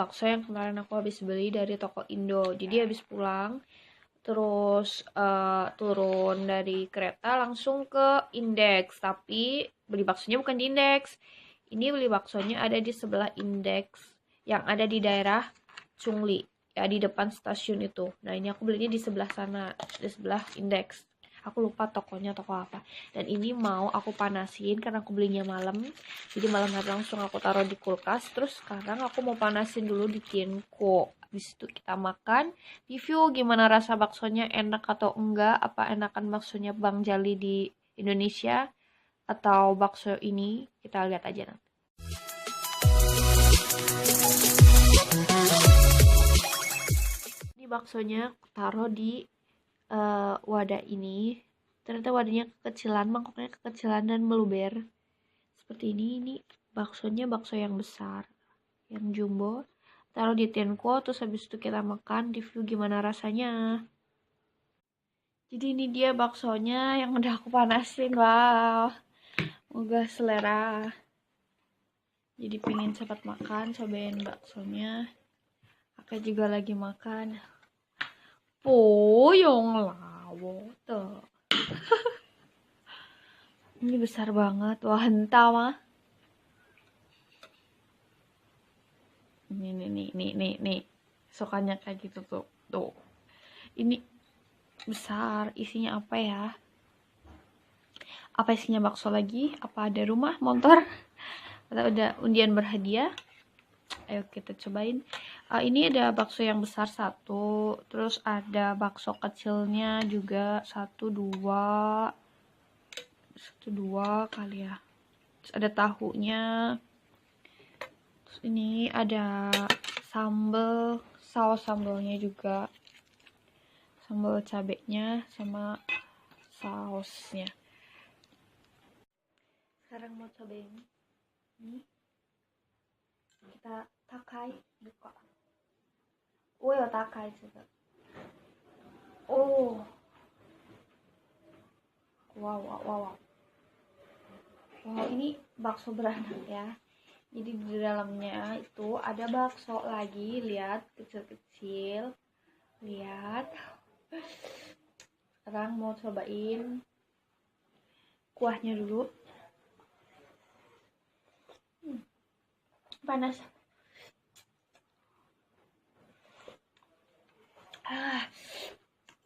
bakso yang kemarin aku habis beli dari toko Indo. Jadi habis pulang, terus turun dari kereta langsung ke Indeks. Tapi beli baksonya bukan di Indeks. Ini beli baksonya ada di sebelah Indeks, yang ada di daerah Chungli, ya di depan stasiun itu. Nah ini aku belinya di sebelah sana, di sebelah Indeks. Aku lupa tokonya toko apa. Dan ini mau aku panasin karena aku belinya malam. Jadi malam hari langsung aku taruh di kulkas. Terus sekarang aku mau panasin dulu di Tienko. Habis itu kita makan. Review gimana rasa baksonya, enak atau enggak. Apa enakan baksonya Bang Jali di Indonesia atau bakso ini. Kita lihat aja nanti. Ini baksonya aku taruh di wadah ini. Ternyata wadahnya kekecilan, mangkoknya kekecilan dan meluber seperti ini baksonya bakso yang besar, yang jumbo. Taruh di Tienko, terus habis itu kita makan, review gimana rasanya. Jadi ini dia baksonya yang udah aku panasin. Wow, moga selera. Jadi pengen cepat makan, cobain baksonya. Kakak juga lagi makan. Poyong lawo tuh. Ini besar banget. Wah, hental mah. Nih. Sukanya kayak gitu tuh. Tuh. Ini besar. Isinya apa ya? Apa isinya bakso lagi? Apa ada rumah, motor? Atau udah undian berhadiah? Ayo kita cobain. Ini ada bakso yang besar satu. Terus ada bakso kecilnya juga satu dua kali ya. Terus ada tahunya. Terus ini ada sambal, saus sambalnya juga, sambal cabenya sama sausnya. Sekarang mau cobain ini, kita takai buka. Oh ya takai juga. Oh wow, ini bakso beranak ya. Jadi di dalamnya itu ada bakso lagi, lihat kecil-kecil, lihat. Sekarang mau cobain kuahnya dulu. Panas.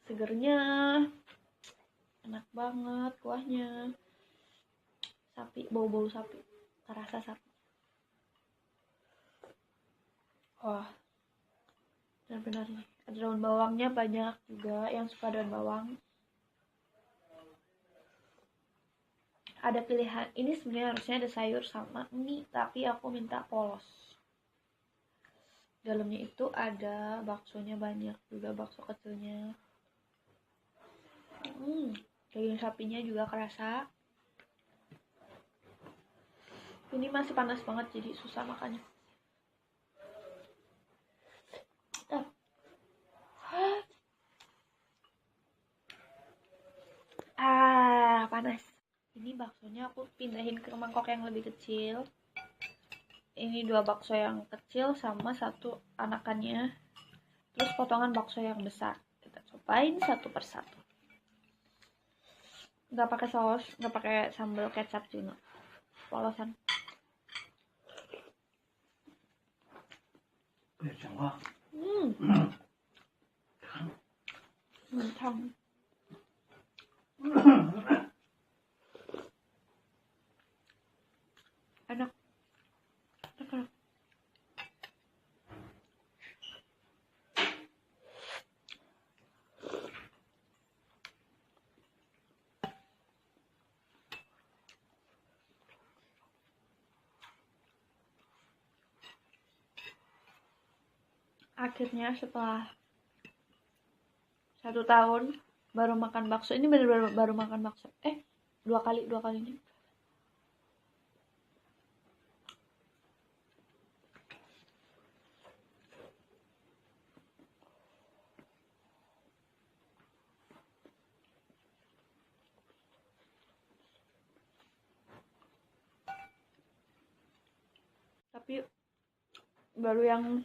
Segernya, enak banget kuahnya. Sapi, bau-bau sapi, terasa sapi. Wah, benar-benar nih. Ada daun bawangnya banyak juga yang suka daun bawang. Ada pilihan, ini sebenarnya harusnya ada sayur sama mie, tapi aku minta polos. Dalamnya itu ada baksonya banyak juga, bakso kecilnya. Daging sapinya juga kerasa. Ini masih panas banget jadi susah makannya. Panas. Ini baksonya aku pindahin ke mangkok yang lebih kecil. Ini 2 bakso yang kecil sama 1 anakannya. Terus potongan bakso yang besar. Kita cobain satu persatu. Nggak pakai saus, nggak pakai sambal kecap juga. Polosan. Mentang. Enak. Akhirnya setelah 1 tahun baru makan bakso. Ini bener-bener baru makan bakso. 2 kali ini. Tapi baru yang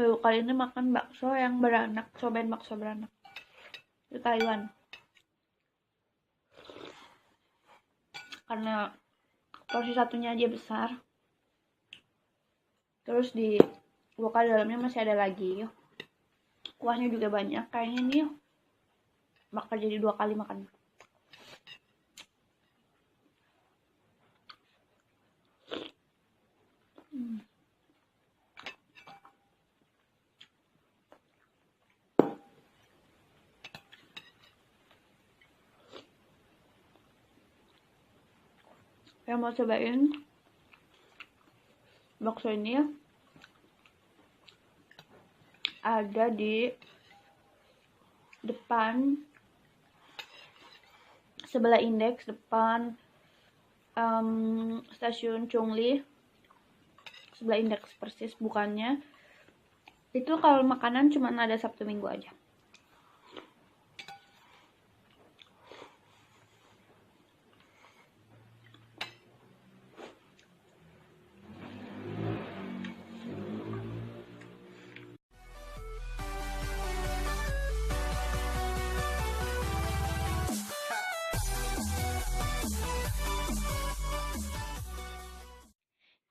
Baru kali ini makan bakso yang beranak, cobain bakso beranak di Taiwan. Karena porsi satunya aja besar. Terus di buka dalamnya masih ada lagi. Kuahnya juga banyak. Kayaknya ini bakal jadi 2 kali makan. Yang mau cobain bakso ini ada di depan sebelah Indeks, depan stasiun Chungli, sebelah Indeks persis bukannya. Itu kalau makanan cuma ada Sabtu Minggu aja.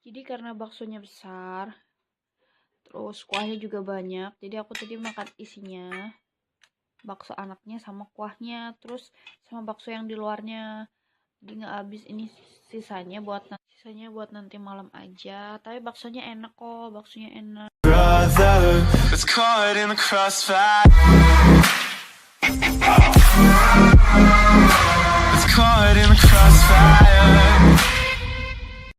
Jadi karena baksonya besar, terus kuahnya juga banyak, jadi aku tadi makan isinya, bakso anaknya sama kuahnya, terus sama bakso yang di luarnya. Jadi nggak habis, ini sisanya buat nanti malam aja. Tapi baksonya enak kok, baksonya enak. Brother, it's caught in the crossfire. It's caught in the crossfire.